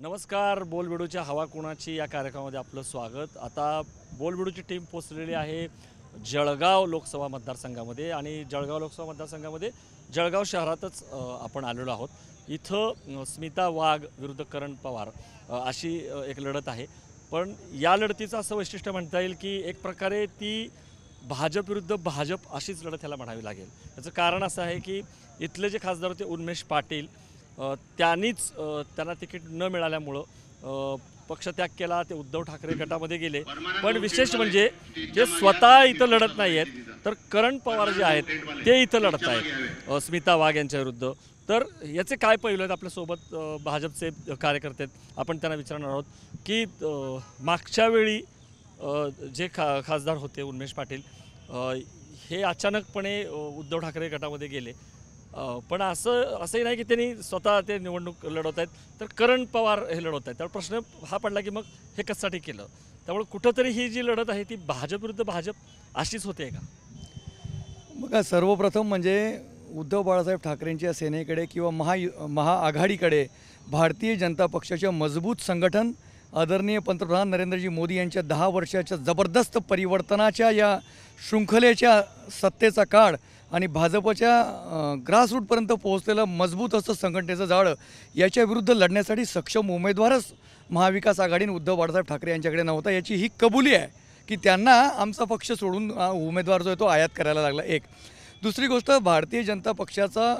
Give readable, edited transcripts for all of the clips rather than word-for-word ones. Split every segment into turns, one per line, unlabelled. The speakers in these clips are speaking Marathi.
नमस्कार. बोलबिडूच्या हवा कोणाची या कार्यक्रमामध्ये आपलं स्वागत. आता बोलबिडूची टीम पोचलेली आहे जळगाव लोकसभा मतदारसंघामध्ये आणि जळगाव लोकसभा मतदारसंघामध्ये जळगाव शहरातच आपण आलेलो आहोत. इथं स्मिता वाघ विरुद्ध करण पवार अशी एक लढत आहे. पण या लढतीचं असं वैशिष्ट्य म्हणता येईल की एक प्रकारे ती भाजप विरुद्ध भाजप अशीच लढत ह्याला म्हणावी लागेल. याचं कारण असं आहे की इथले जे खासदार होते उन्मेष पाटील त्यांना तिकीट न मिळाल्यामुळं पक्षत्याग केला. ते उद्धव ठाकरे गटामध्ये गेले. पण विशेष म्हणजे ते स्वतः इथं लढत नाही आहेत, तर करण पवार जे आहेत ते इथं लढत आहेत स्मिता वाघ यांच्या विरुद्ध. तर याचे काय पैलू आहेत आपल्यासोबत भाजपचे कार्यकर्ते आहेत. आपण त्यांना विचारणार आहोत की मागच्या वेळी जे खासदार होते उन्मेष पाटील हे अचानकपणे उद्धव ठाकरे गटामध्ये गेले. पण असंही नाही की त्यांनी स्वतः ते निवडणूक लढवत आहेत, तर करण पवार हे लढवत आहेत. त्यामुळे प्रश्न हा पडला की मग हे कशासाठी केलं. त्यामुळे कुठंतरी ही जी लढत आहे ती भाजप विरुद्ध भाजप अशीच होते का?
बघा, सर्वप्रथम म्हणजे उद्धव बाळासाहेब ठाकरेंच्या सेनेकडे किंवा महाआघाडीकडे भारतीय जनता पक्षाच्या मजबूत संघटन, आदरणीय पंतप्रधान नरेंद्रजी मोदी यांच्या 10 वर्षाच्या जबरदस्त परिवर्तनाच्या या शृंखलेच्या सत्तेचा काळ आणि भाजपच्या ग्रासरूटपर्यंत पोहोचलेलं मजबूत असं संघटनेचं जाळं, याच्या विरुद्ध लढण्यासाठी सक्षम उमेदवारच महाविकास आघाडीने उद्धव बाळासाहेब ठाकरे यांच्याकडे नव्हता. याची ही कबुली आहे की त्यांना आमचा पक्ष सोडून उमेदवार जो आहे तो आयात करायला लागला. एक दुसरी गोष्ट, भारतीय जनता पक्षाचा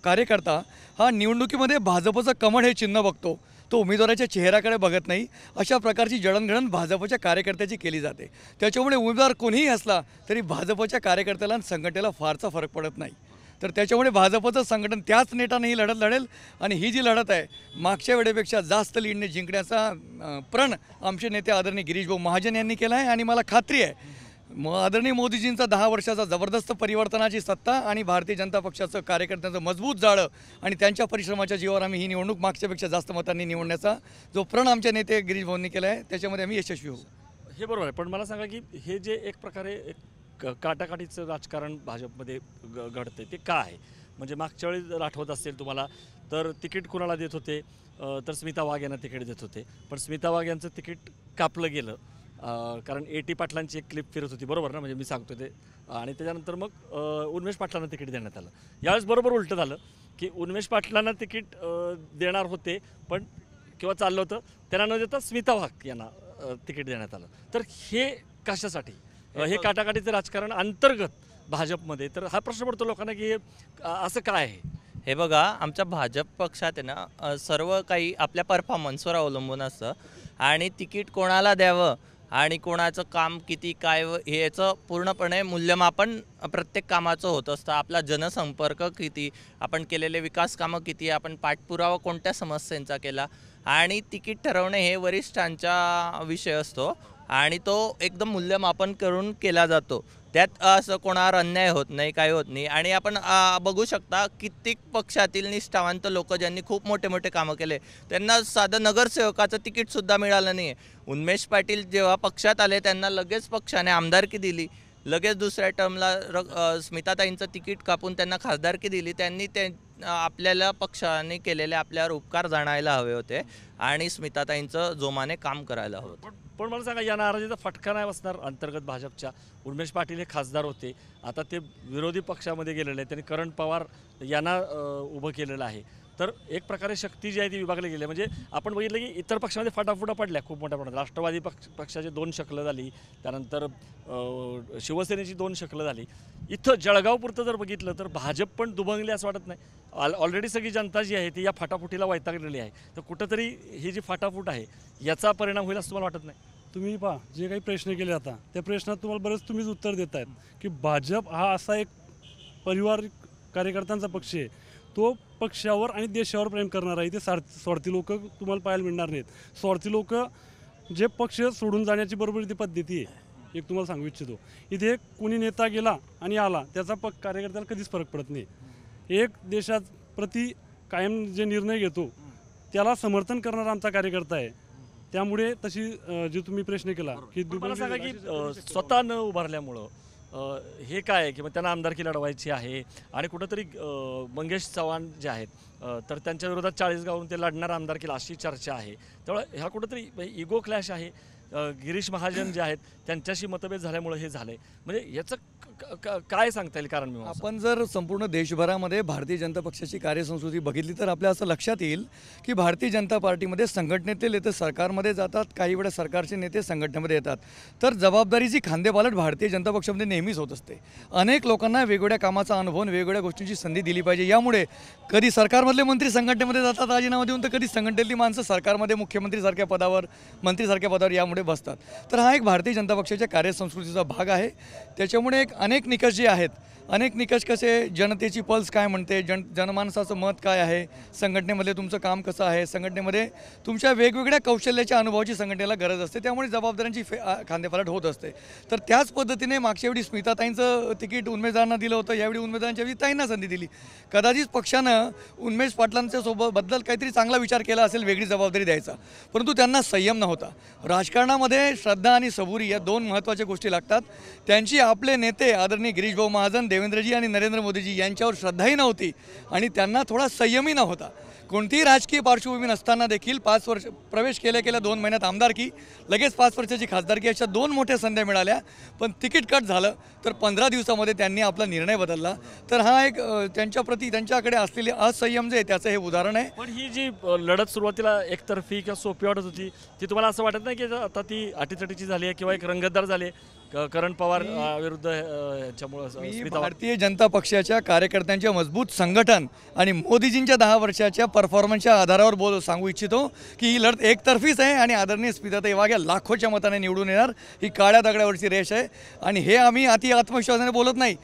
कार्यकर्ता हा निवडणुकीमध्ये भाजपचं कमळ हे चिन्ह बघतो, तो उमेदवाराच्या चेहऱ्याकडे बघत नाही. अशा प्रकारची जडणघडण भाजपच्या कार्यकर्त्याची केली जाते. त्याच्यामुळे उमेदवार कोणीही असला तरी भाजपच्या कार्यकर्त्याला आणि संघटनेला फारसा फरक पडत नाही. तर त्याच्यामुळे भाजपचं संघटन त्याच नेटाने ही लढत लढेल आणि ही जी लढत आहे मागच्या वेळेपेक्षा जास्त लीडने जिंकण्याचा प्रण आमचे नेते आदरणीय गिरीश भाऊ महाजन यांनी केला आहे. आणि मला खात्री आहे आदरणीय मोदीजींचा 10 वर्षाचा जबरदस्त परिवर्तनाची सत्ता आणि भारतीय जनता पक्षाचं कार्यकर्त्यांचं मजबूत जाळं आणि त्यांच्या परिश्रमाच्या जीवावर आम्ही ही निवडणूक मागच्यापेक्षा जास्त मतांनी निवडण्याचा जो प्रण आमच्या नेते गिरीश भाऊंनी केला आहे त्याच्यामध्ये आम्ही यशस्वी होऊ.
हे बरोबर आहे. पण मला सांगा की हे जे एक प्रकारे एक काटाकाटीचं राजकारण भाजपमध्ये घडते ते का आहे? म्हणजे मागच्या वेळी आठवत असेल तुम्हाला तर तिकीट कुणाला देत होते, तर स्मिता वाघ यांना तिकीट देत होते. पण स्मिता वाघ यांचं तिकीट कापलं गेलं कारण A.T. पाटलांची एक क्लिप फिरत होती, बरोबर ना? म्हणजे मी सांगतो ते. आणि त्याच्यानंतर मग उन्मेष पाटलांना तिकीट देण्यात आलं. यावेळेस बरोबर उलटं झालं की उन्मेष पाटलांना तिकीट देणार होते पण किंवा चाललं होतं, त्यांना न देता स्मिता वाघ यांना तिकीट देण्यात आलं. तर हे कशासाठी? हे काटाकाटीचं राजकारण अंतर्गत भाजपमध्ये. तर हा प्रश्न पडतो लोकांना की हे असं काय आहे?
हे बघा, आमच्या भाजप पक्षात आहे ना सर्व काही आपल्या परफॉर्मन्सवर अवलंबून असतं आणि तिकीट कोणाला द्यावं आणि कोणाचं काम किती काय हे याचं पूर्णपणे मूल्यमापन प्रत्येक कामाचं होत असतं. आपला जनसंपर्क किती, आपण केलेले विकास कामं किती, आपण पाठपुरावा कोणत्या समस्यांचा केला आणि तिकीट ठरवणे हे वरिष्ठांचा विषय असतो आणि तो एकदम मूल्यमापन करून केला जातो. त्यात असं कोणावर अन्याय होत नाही, काही होत नाही. आणि आपण बघू शकता कित्येक पक्षातील निष्ठावंत लोक ज्यांनी खूप मोठे मोठे कामं केले त्यांना साधं नगरसेवकाचं तिकीटसुद्धा मिळालं नाही आहे. उन्मेष पाटील जेव्हा पक्षात आले त्यांना लगेच पक्षाने आमदारकी दिली, लगेच दुसऱ्या टर्मला स्मिताताईंचं तिकीट कापून त्यांना खासदारकी दिली. त्यांनी आपल्याला पक्षाने केलेले आपल्यावर उपकार जाणायला हवे होते आणि स्मिताताईंचं जोमाने काम करायला हवं.
पण मला सांगा, या नाराजीचा फटका नाही बसणार अंतर्गत भाजपच्या? उन्मेष पाटील हे खासदार होते, आता ते विरोधी पक्षामध्ये गेलेले आहेत. त्यांनी करण पवार यांना उभं केलेलं आहे. तर एक प्रकारे शक्ती जी आहे ती विभागली गेली. म्हणजे आपण बघितलं की इतर पक्षामध्ये फटाफुटा पडल्या खूप मोठ्या प्रमाणात. राष्ट्रवादी पक्षाची 2 शकलं झाली, त्यानंतर शिवसेनेची 2 शकलं झाली. इथं जळगावपुरतं जर बघितलं तर भाजप पण दुभंगली असं वाटत नाही. ऑलरेडी सगळी जनता जी आहे ती या फटाफुटीला वैतागलेली आहे. तर कुठंतरी ही जी फटाफूट आहे याचा परिणाम होईल असं तुम्हाला वाटत नाही?
तुम्ही पहा, जे काही प्रश्न केले आता त्या प्रश्नात तुम्हाला बरेच तुम्हीच उत्तर देत आहेत की भाजप हा असा एक परिवार कार्यकर्त्यांचा पक्ष आहे. तो पक्षावर आणि देशावर प्रेम करणार आहे. ते स्वार्थी लोक तुम्हाला पाहायला मिळणार नाहीत. स्वार्थी लोक जे पक्ष सोडून जाण्याची बरोबर ती पद्धती आहे. एक तुम्हाला सांगू इच्छितो, इथे कोणी नेता गेला आणि आला त्याचा कार्यकर्त्याला कधीच फरक पडत नाही. एक देशात प्रति कायम जे निर्णय घेतो त्याला समर्थन करणारा आमचा कार्यकर्ता आहे. त्यामुळे तशी जे तुम्ही प्रश्न केला की
मला सांगा की स्वतः न उभारल्यामुळं हे काय आहे की मग त्यांना आमदारकी लढवायची आहे आणि कुठंतरी मंगेश चव्हाण जे आहेत तर त्यांच्या विरोधात 40 गावून ते लढणार आमदारकीला अशी चर्चा आहे. त्यामुळे ह्या कुठंतरी इगो क्लॅश आहे. गिरीश महाजन जे आहेत त्यांच्याशी मतभेद झाल्यामुळे हे झालंय. म्हणजे याचं काय सांगता येईल कारण? मी
आपण जर संपूर्ण देशभरामध्ये भारतीय जनता पक्षाची कार्यसंस्कृती बघितली तर आपल्या असं लक्षात येईल की भारतीय जनता पार्टीमध्ये संघटनेतले नेते सरकारमध्ये जातात, काही वेळा सरकारचे नेते संघटनेमध्ये येतात. तर जबाबदारीची खांदेपालट भारतीय जनता पक्षामध्ये नेहमीच होत असते. अनेक लोकांना वेगवेगळ्या कामाचा अनुभव, वेगवेगळ्या गोष्टींची संधी दिली पाहिजे. यामुळे कधी सरकारमधले मंत्री संघटनेमध्ये जातात राजीनामा देऊन, तर कधी संघटनेतली माणसं सरकारमध्ये मुख्यमंत्रीसारख्या पदावर, मंत्रीसारख्या पदावर यामुळे बसतात. तर हा एक भारतीय जनता पक्षाच्या कार्यसंस्कृतीचा भाग आहे. त्याच्यामुळे अनेक निकष जे आहेत, अनेक निकष कसे, जनतेची पल्स काय म्हणते, जनमानसाचं मत काय आहे, संघटनेमध्ये तुमचं काम कसं आहे, संघटनेमध्ये तुमच्या वेगवेगळ्या कौशल्याच्या अनुभवाची संघटनेला गरज असते. त्यामुळे जबाबदाऱ्यांची खांदेपालट होत असते. तर त्याच पद्धतीने मागच्या वेळी स्मिताताईंचं तिकीट उन्मेषदारांना दिलं होतं, यावेळी उन्मेषदारांच्या वेळी ताईंना संधी दिली. कदाचित पक्षानं उन्मेष पाटलांच्या बद्दल काहीतरी चांगला विचार केला असेल, वेगळी जबाबदारी द्यायचा, परंतु त्यांना संयम नव्हता. राजकारणामध्ये श्रद्धा आणि सबुरी या दोन महत्त्वाच्या गोष्टी लागतात. त्यांची आपले नेते आदरणीय गिरीशभाऊ महाजन, देवेंद्रजी आणि नरेंद्र मोदीजी यांच्यावर श्रद्धाही नव्हती आणि त्यांना थोडा संयमी नव्हता. कोणतीही राजकीय पार्श्वभूमी नसताना देखील 5 वर्ष प्रवेश केल्या 2 महिन्यात आमदारकी, लगेच 5 वर्षाची खासदारकी, अशा 2 मोठ्या संध्या मिळाल्या. पण तिकीट कट झालं तर 15 दिवसामध्ये त्यांनी आपला निर्णय बदलला. तर हा एक त्यांच्याप्रती त्यांच्याकडे असलेले असंयम जे आहे त्याचं हे उदाहरण आहे.
पण ही जी लढत सुरुवातीला एकतर्फी किंवा सोपी वाटत होती, ती तुम्हाला असं वाटत नाही की आता ती अटीतटीची झाली आहे किंवा एक रंगतदार झाली आहे करण पवार विरुद्ध याच्यामुळे?
भारतीय जनता पक्षाच्या कार्यकर्त्यांचे मजबूत संघटन आणि मोदीजींच्या 10 वर्षाच्या परफॉर्मन्सच्या आधारावर सांगू इच्छितो की ही लढत एकतर्फीच आहे आणि आदरणीय स्मिताताई वाघ या लाखोच्या मताने निवडून येणार. ही काळ्या दगडावरची रेष आहे आणि हे आम्ही अति आत्मविश्वासाने बोलत नाही.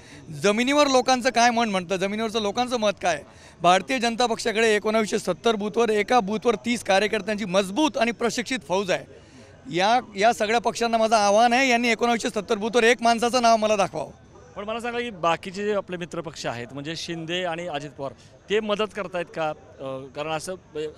जमिनीवर लोकांचं काय मन म्हणतं, जमिनीवरचं लोकांचं मत काय. भारतीय जनता पक्षाकडे 1970 बूथवर, एका बूथवर 30 कार्यकर्त्यांची मजबूत आणि प्रशिक्षित फौज आहे. या सगळ्या पक्षांना माझं आव्हान आहे, यांनी 1970 बूथवर एक माणसाचं नाव मला दाखवावं.
पण मला सांगा की बाकीचे जे आपले मित्रपक्ष आहेत म्हणजे शिंदे आणि अजित पवार, ते मदत करतायत का? कारण असं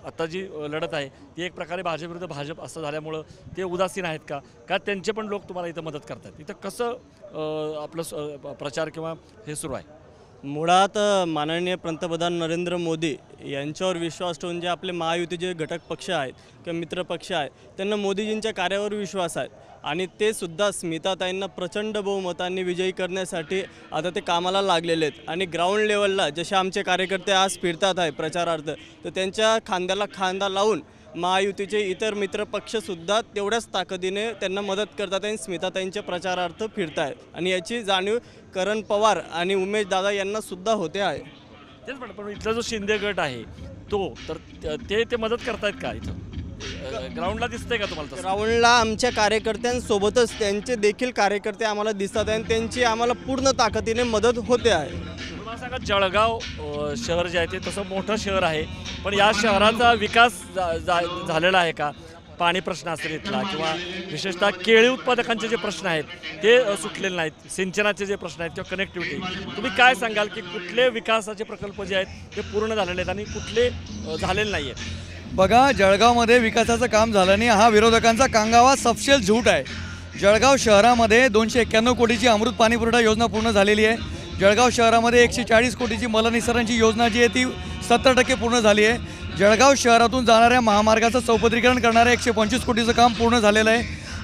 आता जी लढत आहे ती एक प्रकारे भाजप विरुद्ध भाजप असं झाल्यामुळं ते उदासीन आहेत का? का त्यांचे पण लोक तुम्हाला इथं मदत करतात? इथं कसं आपलं प्रचार किंवा हे सुरू आहे?
मुळात माननीय पंतप्रधान नरेंद्र मोदी यांच्यावर विश्वास ठेवून जे आपले महायुतीचे घटक पक्ष आहेत किंवा मित्र पक्ष आहेत त्यांना मोदीजींच्या कार्यावर विश्वास आहे आणि ते सुद्धा स्मिताताईंना प्रचंड बहुमतांनी विजयी करण्यासाठी आता ते कामाला लागलेले आहेत. आणि ग्राउंड लेवलला जसे आमचे कार्यकर्ते आज फिरतात आहे प्रचारार्थ, तर त्यांच्या खांद्याला खांदा लावून महायुतीचे इतर मित्रपक्षसुद्धा तेवढ्याच ताकदीने त्यांना मदत करतात आणि स्मिताताईंच्या प्रचारार्थ फिरत आहेत. आणि याची जाणीव करण पवार आणि उमेश दादा यांना सुद्धा होते आहे.
तेच पण इथला जो शिंदे गट आहे तो तर ते मदत करतायत का? इथं ग्राउंडला दिसतंय का तुम्हाला?
ग्राउंडला आमच्या कार्यकर्त्यांसोबतच त्यांचे देखील कार्यकर्ते आम्हाला दिसतात आणि त्यांची आम्हाला पूर्ण ताकदीने मदत होते आहे.
मला सांगा, जळगाव शहर जे आहे ते तसं मोठं शहर आहे, पण या शहराचा विकास झालेला आहे का? पाणी प्रश्न असेल इथला किंवा विशेषतः केळी उत्पादकांचे जे प्रश्न आहेत ते सुटलेले नाहीत, सिंचनाचे जे प्रश्न आहेत किंवा कनेक्टिव्हिटी, तुम्ही काय सांगाल की कुठले विकासाचे प्रकल्प जे आहेत ते पूर्ण झालेले आहेत आणि कुठले झालेले नाही आहेत?
बघा, जळगावमध्ये विकासाचं काम झालं नाही हा विरोधकांचा कांगावा सपशेल झूट आहे. जळगाव शहरामध्ये 291 कोटीची अमृत पाणी पुरवठा योजना पूर्ण झालेली आहे. जळगाव शहरामध्ये 140 कोटीची मलनिसरणाची योजना जी आहे ती 70% पूर्ण झाली आहे. जळगाव शहरातून जाणाऱ्या महामार्गाचं चौपदरीकरण करणाऱ्या 125 कोटीचं काम पूर्ण झालेलं आहे.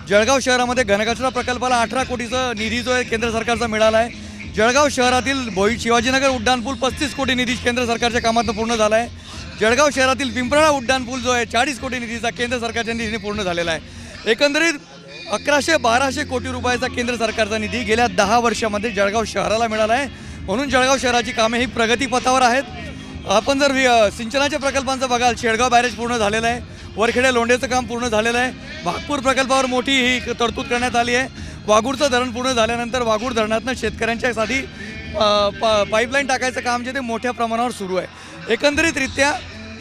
जळगाव शहरामध्ये घनकचरा प्रकल्पाला 18 कोटीचा निधी जो आहे केंद्र सरकारचा मिळाला आहे. जळगाव शहरातील शिवाजीनगर उड्डाणपूल 35 कोटी निधी केंद्र सरकारच्या कामातून पूर्ण झाला आहे. जळगाव शहरातील पिंपळा उड्डाणपूल जो आहे 40 कोटी निधीचा केंद्र सरकारच्या निधीने पूर्ण झालेला आहे. एकंदरीत 1100-1200 कोटी रुपयाचा केंद्र सरकारचा निधी गेल्या 10 वर्षामध्ये जळगाव शहराला मिळाला आहे. म्हणून जळगाव शहराची कामे ही प्रगतीपथावर आहेत. आपण जर सिंचनाच्या प्रकल्पांचं बघाल, शेळगाव बॅरेज पूर्ण झालेलं आहे, वरखेडे लोंढेचं काम पूर्ण झालेलं आहे, भागपूर प्रकल्पावर मोठी ही तरतूद करण्यात आली आहे. वाघूरचं धरण पूर्ण झाल्यानंतर वाघूर धरणातनं शेतकऱ्यांच्यासाठी पाईपलाईन टाकायचं काम जे ते मोठ्या प्रमाणावर सुरू आहे. एकंदरीतरित्या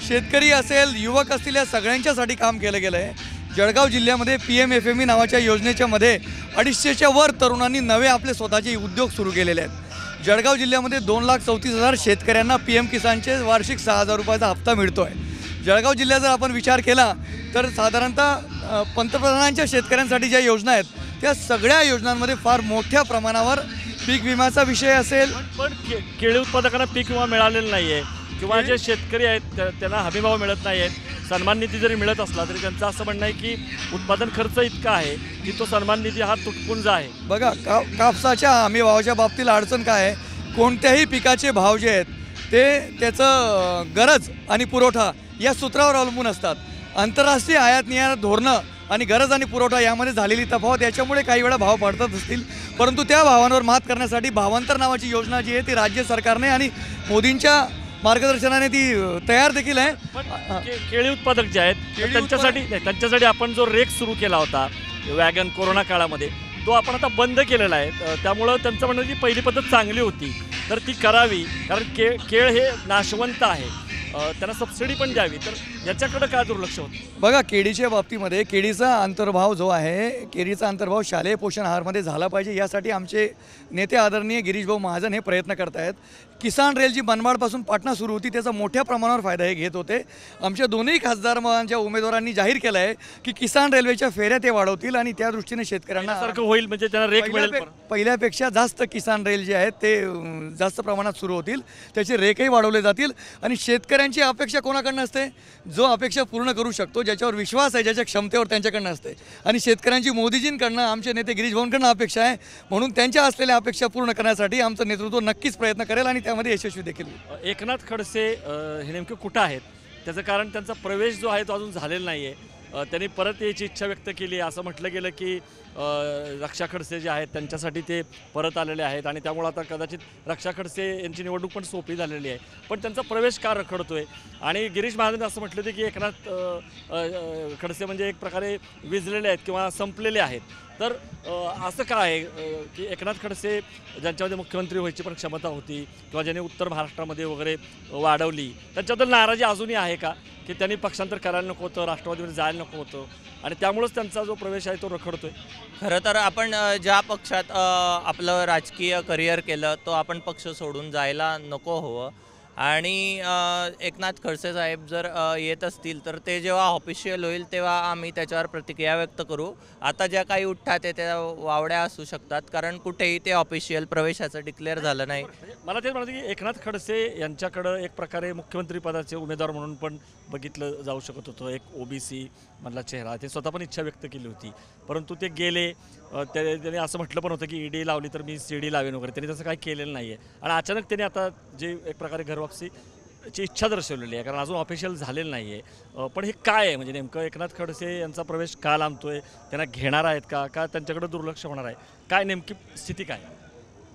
शेतकरी असेल, युवक असतील, या सगळ्यांच्यासाठी काम केलं गेलं आहे. जळगाव जिल्ह्यामध्ये PMFME नावाच्या योजनेच्या मध्ये 250च्या वर तरुणांनी नवे आपले स्वतःचे उद्योग सुरू केलेले आहेत. जळगाव जिल्ह्यामध्ये 2,34,000 शेतकऱ्यांना PM किसानचे वार्षिक 6,000 रुपयाचा हप्ता मिळतो आहे. जळगाव जिल्ह्यात जर आपण विचार केला तर साधारणतः पंतप्रधानांच्या शेतकऱ्यांसाठी ज्या योजना आहेत त्या सगळ्या योजनांमध्ये फार मोठ्या प्रमाणावर पीक विम्याचा विषय असेल,
पण केळी उत्पादकांना पीक विमा मिळालेला नाही आहे किंवा जे शेतकरी आहेत त्यांना हमीभाव मिळत नाही आहेत. सन्मान निधी जरी मिळत असला तरी त्यांचं असं म्हणणं आहे की उत्पादन खर्च इतका आहे की तो सन्मान निधी हा तुटपुंजा आहे.
बघा कापसाच्या हमी भावाच्या बाबतीत अडचण काय आहे, कोणत्याही पिकाचे भाव जे आहेत ते त्याचं गरज आणि पुरवठा या सूत्रावर अवलंबून असतात. आंतरराष्ट्रीय आयात निर्यात धोरणं आणि गरज आणि पुरवठा यामध्ये झालेली तफावत याच्यामुळे काही वेळा भाव पडतात असतील, परंतु त्या भावांवर मात करण्यासाठी भावांतर नावाची योजना जी आहे ती राज्य सरकारने आणि मोदींच्या मार्गदर्शनाने ती तयार देखील आहे.
केळी उत्पादक जे आहेत त्यांच्यासाठी आपण जो रेक सुरू केला होता वॅगन कोरोना काळामध्ये तो आपण आता बंद केलेला आहे. त्यामुळं त्यांचं म्हणणं की पहिली पद्धत चांगली होती तर ती करावी, कारण केळ हे नाशवंत आहे, त्यांना सबसिडी पण द्यावी. तर याच्याकडे काय दुर्लक्ष होतं?
बघा केळीच्या बाबतीमध्ये केळीचा अंतर्भाव जो आहे, केळीचा अंतर्भाव शालेय पोषण आहारमध्ये झाला पाहिजे यासाठी आमचे नेते आदरणीय गिरीशभाऊ महाजन हे प्रयत्न करत आहेत. किसान रेल जी मनमाडपासून पाटणा सुरू होती त्याचा मोठ्या प्रमाणावर फायदा हे घेत होते. आमच्या दोन्ही खासदारांच्या उमेदवारांनी जाहीर केलं आहे की किसान रेल्वेच्या फेऱ्या ते वाढवतील आणि त्या दृष्टीने शेतकऱ्यांना
सारखं होईल, म्हणजे त्यांना रेक मिळेल.
पहिल्यापेक्षा जास्त किसान रेल जे आहेत ते जास्त प्रमाणात सुरू होतील, त्याचे रेकही वाढवले जातील आणि शेतकऱ्यांची अपेक्षा कोणाकडनं असते? जो अपेक्षा पूर्ण करू शकतो, ज्याच्यावर विश्वास आहे, ज्याच्या क्षमतेवर त्यांच्याकडनं असते. आणि शेतकऱ्यांची मोदीजींकडनं आमचे नेते गिरीश भाऊंकडनं अपेक्षा आहे, म्हणून त्यांच्या असलेल्या अपेक्षा पूर्ण करण्यासाठी आमचं नेतृत्व नक्कीच प्रयत्न करेल आणि त्यामध्ये यशस्वी देखील होईल.
एकनाथ खडसे हे नेमके कुठं आहेत? त्याचं कारण त्यांचा प्रवेश जो आहे तो अजून झालेला नाही आहे. त्यांनी परत यायची इच्छा व्यक्त केली. असं म्हटलं गेलं की रक्षा खडसे जे आहेत त्यांच्यासाठी ते परत आलेले आहेत आणि त्यामुळे आता कदाचित रक्षा खडसे यांची निवडणूक पण सोपी झालेली आहे. पण त्यांचा प्रवेश का रखडतोय? आणि गिरीश महाजन असं म्हटलं होतं की एकनाथ खडसे म्हणजे एक प्रकारे विझलेले आहेत किंवा संपलेले आहेत. तर असं काय आहे की एकनाथ खडसे ज्यांच्यामध्ये मुख्यमंत्री व्हायची पण क्षमता होती किंवा ज्यांनी उत्तर महाराष्ट्रामध्ये वगैरे वाढवली, त्यांच्याबद्दल नाराजी अजूनही आहे का की त्यांनी पक्षांतर करायला नको होतं, राष्ट्रवादीमध्ये जायला नको होतं आणि त्यामुळेच त्यांचा जो प्रवेश आहे तो रखडतोय?
खरं तर आपण ज्या पक्षात आपलं राजकीय करिअर केलं तो आपण पक्ष सोडून जायला नको हवं. आणि एकनाथ खडसे साहेब जर येत असतील तर ते जेव्हा ऑफिशियल होईल तेव्हा आम्ही त्याच्यावर प्रतिक्रिया व्यक्त करू. आता ज्या काही उठतात त्या वावड्या असू शकतात, कारण कुठेही ते ऑफिशियल प्रवेशाचं डिक्लेअर झालं नाही.
मला तेच म्हणायचं की एकनाथ खडसे यांच्याकडं एक प्रकारे मुख्यमंत्री पदाचे उमेदवार म्हणून पण बघितलं जाऊ शकत होतं. एक ओबीसी मधला चेहरा, ते स्वतः पण इच्छा व्यक्त केली होती, परंतु ते गेले. त्याने असं म्हटलं पण होतं की ईडी लावली तर मी सीडी लावेन वगैरे, त्यांनी तसं काही केलेलं नाही आहे. आणि अचानक त्यांनी आता जे एक प्रकारे घरवापसीची इच्छा दर्शवलेली आहे, कारण अजून ऑफिशियल झालेलं नाही आहे. पण हे काय आहे म्हणजे नेमकं एकनाथ खडसे यांचा प्रवेश का लांबतोय? त्यांना घेणार आहेत का त्यांच्याकडे दुर्लक्ष होणार आहे? काय नेमकी स्थिती काय?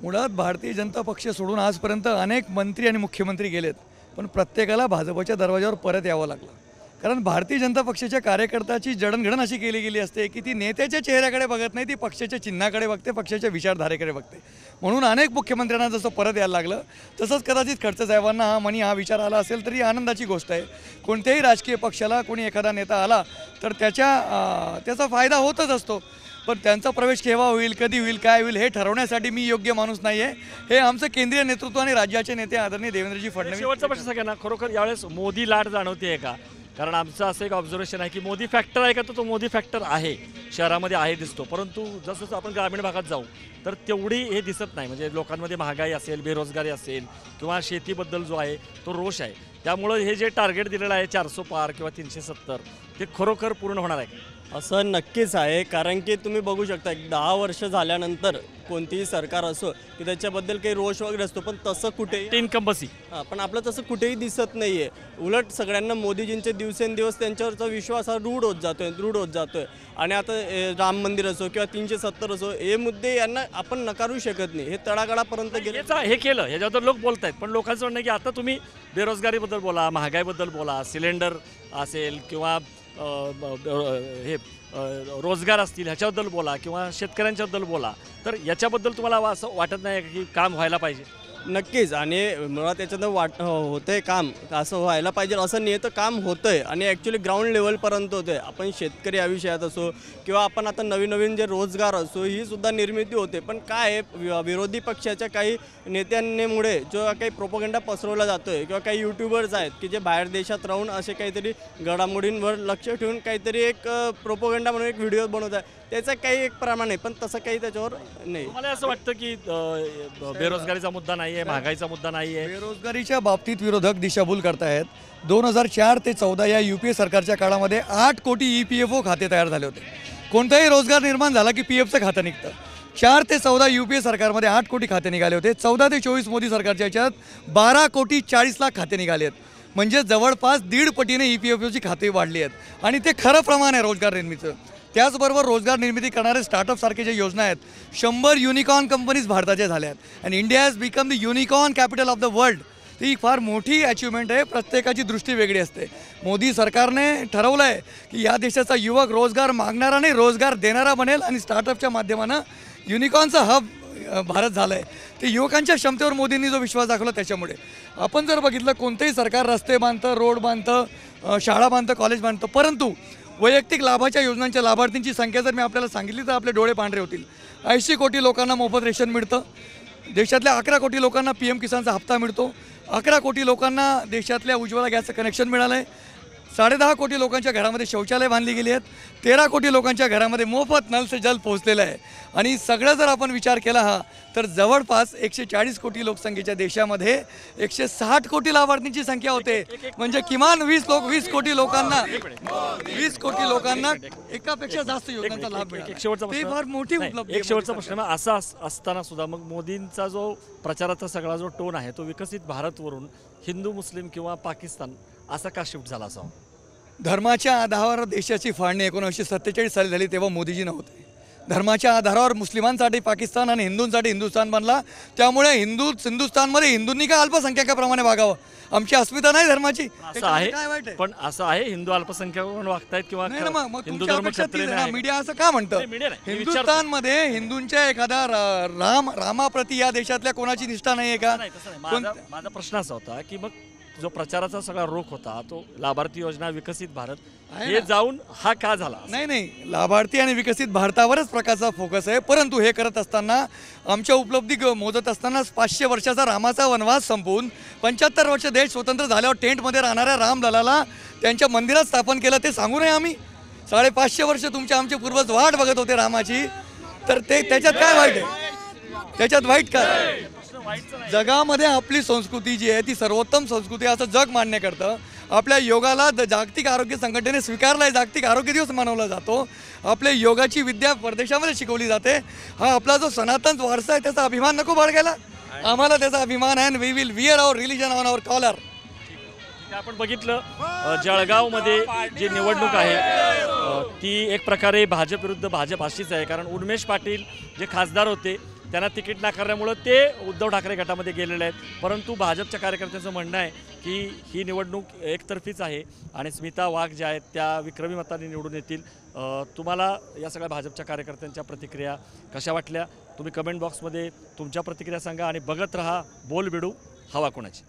मुळात भारतीय जनता पक्ष सोडून आजपर्यंत अनेक मंत्री आणि मुख्यमंत्री गेलेत, पण प्रत्येकाला भाजपच्या दरवाजावर परत यावं लागलं. कारण भारतीय जनता पक्षाच्या कार्यकर्त्याची जडणघडण अशी केली गेली असते की ती नेत्याच्या चेहऱ्याकडे बघत नाही, ती पक्षाच्या चिन्हाकडे बघते, पक्षाच्या विचारधारेकडे बघते. म्हणून अनेक मुख्यमंत्र्यांना जसं परत यायला लागलं तसंच कदाचित खडसे साहेबांना हा विचार आला असेल तरी आनंदाची गोष्ट आहे. कोणत्याही राजकीय पक्षाला कोणी एखादा नेता आला तर त्याचा फायदा होतच असतो, पण त्यांचा प्रवेश केव्हा होईल, कधी होईल, काय होईल हे ठरवण्यासाठी मी योग्य माणूस नाही आहे. हे आमचं केंद्रीय नेतृत्व आणि राज्याचे नेते आदरणीय देवेंद्रजी फडणवीस.
शेवटचा प्रश्न सगळ्यांना, खरोखर यावेळेस मोदी लाट जाणवते का? कारण आमचं असं एक ऑब्झर्वेशन आहे की मोदी फॅक्टर आहे का, तर तो मोदी फॅक्टर आहे, शहरामध्ये आहे दिसतो, परंतु जसं आपण ग्रामीण भागात जाऊ तर तेवढी हे दिसत नाही. म्हणजे लोकांमध्ये महागाई असेल, बेरोजगारी असेल किंवा शेतीबद्दल जो आहे तो रोष आहे. त्यामुळं हे जे टार्गेट दिलेलं आहे 400 पार किंवा 370 ते खरोखर पूर्ण होणार आहे?
असं नक्कीच आहे, कारण की तुम्ही बघू शकता 10 वर्ष झाल्यानंतर कोणतीही सरकार असो की त्याच्याबद्दल काही रोष वगैरे असतो, पण तसं कुठेही
इन्कम्बसी
पण आपलं तसं कुठेही दिसत नाही आहे. उलट सगळ्यांना मोदीजींचे दिवसेंदिवस त्यांच्यावरचा विश्वास हा रूढ होत जातोय. आणि आता राम मंदिर असो किंवा 370 असो, हे मुद्दे यांना आपण नकारू शकत नाही. हे तळागाळापर्यंत गेले,
हे केलं ह्याच्याबद्दल लोक बोलत आहेत, पण लोकांचं म्हणणं आहे की आता तुम्ही बेरोजगारीबद्दल बोला, महागाईबद्दल बोला, सिलेंडर असेल किंवा हे रोजगार असतील ह्याच्याबद्दल बोला किंवा शेतकऱ्यांच्याबद्दल बोला, तर याच्याबद्दल तुम्हाला असं वाटत नाही की काम व्हायला पाहिजे?
नक्कीच. आणि मुळात त्याच्यानं होतंय काम, असं व्हायला पाहिजे असं नाही, तर काम होतंय आणि ॲक्च्युली ग्राउंड लेवलपर्यंत होतंय. आपण शेतकरी या विषयात असो किंवा आपण आता नवीन नवीन जे रोजगार असो, ही सुद्धा निर्मिती होते. पण काय आहे, विरोधी पक्षाच्या काही नेत्यांमुळे जो काही प्रोपोगंडा पसरवला जातोय किंवा काही यूट्यूबर्स आहेत की जे बाहेर देशात राहून असे काहीतरी घडामोडींवर लक्ष ठेवून काहीतरी एक प्रोपोगंडा म्हणून एक व्हिडिओ बनवत आहे, त्याचं काही एक प्रमाण आहे, पण तसं काही त्याच्यावर नाही.
मला असं वाटतं की बेरोजगारीचा मुद्दा नाही आहे, महागाईचा मुद्दा नाही आहे.
बेरोजगारीच्या बाबतीत विरोधक दिशाभूल करतायत. 2004 ते 14 या UPA सरकारच्या काळामध्ये 8 कोटी EPFO खाते तयार झाले होते. कोणताही रोजगार निर्माण झाला की PFचं खातं निघतं. 4 ते 14 UPA सरकारमध्ये 8 कोटी खाते निघाले होते. 14 ते 24 मोदी सरकारच्या याच्यात 12 कोटी 40 लाख खाते निघाले आहेत. म्हणजे जवळपास 1.5 पटीने EPFOची खाते वाढली आहेत आणि ते खरं प्रमाण आहे रोजगार निर्मितीचं. त्याचबरोबर रोजगार निर्मिती करणारे स्टार्टअपसारखे जे योजना आहेत, 100 युनिकॉर्न कंपनीज भारताच्या झाल्या आहेत आणि India has become the unicorn capital of the world. ती फार मोठी अचिव्हमेंट आहे. प्रत्येकाची दृष्टी वेगळी असते. मोदी सरकारने ठरवलं आहे की या देशाचा युवक रोजगार मागणारा नाही, रोजगार देणारा बनेल आणि स्टार्टअपच्या माध्यमानं युनिकॉर्नचा हब भारत झालं आहे. ते युवकांच्या क्षमतेवर मोदींनी जो विश्वास दाखवला त्याच्यामुळे. आपण जर बघितलं, कोणतेही सरकार रस्ते बांधतं, रोड बांधतं, शाळा बांधतं, कॉलेज बांधतं, परंतु वैयक्तिक लाभाच्या योजनांच्या लाभार्थींची संख्या जर मी आपल्याला सांगितली तर आपले डोळे पांढरे होतील. 80 कोटी लोकांना मोफत रेशन मिळतं. देशातल्या 11 कोटी लोकांना PM किसानचा हप्ता मिळतो. 11 कोटी लोकांना देशातल्या उज्ज्वला गॅसचं कनेक्शन मिळालं आहे. 10.5 कोटी लोकांच्या घरामध्ये शौचालय बांधली गेली आहेत. 13 कोटी लोकांच्या घरामध्ये मोफत नल से जल पोहोचलेलं आहे. आणि सगळं जर आपण विचार केला तर जवळपास 140 कोटी लोकसंख्येच्या देशामध्ये 160 कोटी लाभार्थींची संख्या होते. म्हणजे किमान 20 कोटी लोकांना एकापेक्षा जास्त योजनांचा लाभ मिळाला. ते फार मोठी उपलब्धी.
एक शेवटचा प्रश्न, मग असा असताना सुद्धा मग मोदींचा जो प्रचाराचा सगळा जो टोन आहे तो विकसित भारतवरून हिंदू मुस्लिम किंवा पाकिस्तान असा का शिफ्ट झाला असावा?
धर्माच्या आधारावर देशाची फाळणी 1947 साली झाली, तेव्हा मोदीजी नव्हते. धर्माच्या आधारावर मुस्लिमांसाठी पाकिस्तान आणि हिंदूंसाठी हिंदुस्थान बनला. त्यामुळे हिंदुस्थानमध्ये हिंदूंनी काय अल्पसंख्याकाप्रमाणे वागावं? आमची अस्मिता नाही धर्माची.
असं आहे, पण असं आहे हिंदू अल्पसंख्याक म्हणून वागतायत किंवा हिंदू धर्म क्षत्रिय नाही.
मीडिया असं का म्हणतं? हिंदुस्थानमध्ये हिंदूंच्या एखादा रामाप्रती या देशातल्या कोणाची निष्ठा नाही आहे का?
माझा प्रश्न असा होता की मग जो प्रचाराचा सगळा रोख होता तो लाभार्थी योजना, विकसित भारत हे जाऊन हा का झाला?
नाही, लाभार्थी आणि विकसित भारतावरच प्रकारचा फोकस आहे. परंतु हे करत असताना आमच्या उपलब्धी मोजत असताना 500 वर्षाचा रामाचा वनवास संपवून 75 वर्ष देश स्वतंत्र झाल्यावर टेंटमध्ये राहणाऱ्या रामललाला त्यांच्या मंदिरात स्थापन केलं, ते सांगू नये आम्ही? 550 वर्ष आमचे पूर्वज वाट बघत होते रामाची, तर ते त्याच्यात काय वाईट आहे? त्याच्यात वाईट काय? जगामध्ये आपली संस्कृती जी आहे ती सर्वोत्तम संस्कृती असं जग मान्य करतं. आपल्या योगाला जागतिक आरोग्य संघटनेने स्वीकारला आहे. जागतिक आरोग्य दिवस मनवला जातो. आपल्या योगाची विद्या परदेशामध्ये शिकवली जाते. हा आपला जो सनातन वारसा आहे त्याचा अभिमान नको बाळगायला? आम्हाला त्याचा अभिमान आहे. We will wear our religion on our collar.
आपण बघितलं जळगावमध्ये जी निवडणूक आहे ती एक प्रकारे भाजप विरुद्ध भाजप अशीच आहे. कारण उन्मेष पाटील जे खासदार होते त्यांना तिकीट नाकारल्यामुळं ते उद्धव ठाकरे गटामध्ये गेलेले आहेत. परंतु भाजपच्या कार्यकर्त्यांचं म्हणणं आहे की ही निवडणूक एकतर्फीच आहे आणि स्मिता वाघ ज्या आहेत त्या विक्रमी मताने निवडून येतील. तुम्हाला या सगळ्या भाजपच्या कार्यकर्त्यांच्या प्रतिक्रिया कशा वाटल्या? तुम्ही कमेंट बॉक्समध्ये तुमच्या प्रतिक्रिया सांगा आणि बघत रहा बोलबिडू हवा कोणाची.